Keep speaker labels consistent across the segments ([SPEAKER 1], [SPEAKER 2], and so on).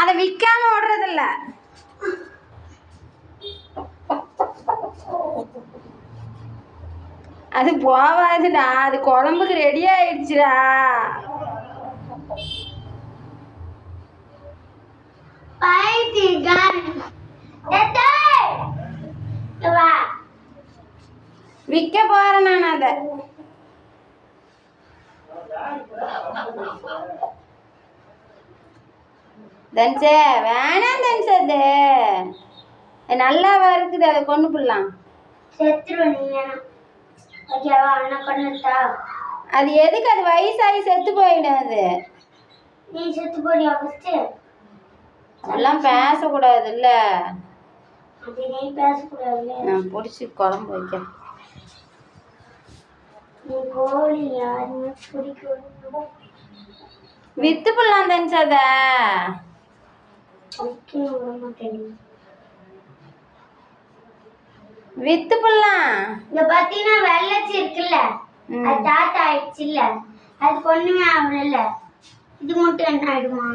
[SPEAKER 1] அதை விற்காம ஓடுறதில்ல. அது போவாதுடா, அது குழம்புக்கு ரெடி ஆயிடுச்சுடா. விற்க போறேன் நான் அதை. தன்சே வேணாம் தன்சே, அது நல்லாவா இருக்குது, அதை கொண்டு போடலாம். அது எதுக்கு, அது வயசாகி செத்து போயிடும். அது நீ செத்து போறியா? அதெல்லாம் பேசக்கூடாது இல்ல. நீ பேசக்கூடாது. நான் பிடிச்சி குழம்பு வைக்கிறேன். வித்து போடலாம் தன்சத. வித்து போடலாம். இங்க பாத்தீங்கன்னா வெள்ளச்சி இருக்குல்ல, அது தாத்தா ஆயிடுச்சு இல்ல, அது ஒண்ணுமே ஆகல. இது மட்டும் என்ன ஆயிடுமா?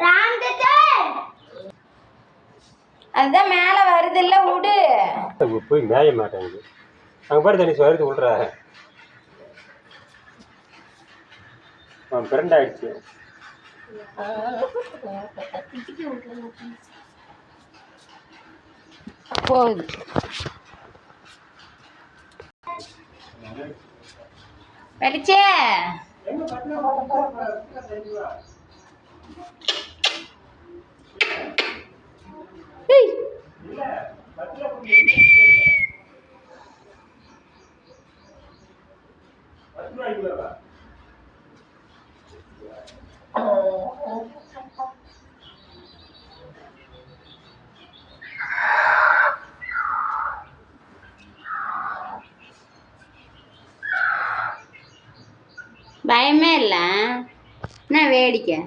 [SPEAKER 1] ராம் தாத்தா அதுதான் மேல வருது இல்ல, விடு.
[SPEAKER 2] போய் மேய மாட்டேங்குது. அங்க பாரு தண்ணி வருது விடுற. ஃப்ரெண்ட் ஆயிடுச்சு.
[SPEAKER 1] போகுது. வெளிச்சே பயமே இல்லை. என்ன வேடிக்கை?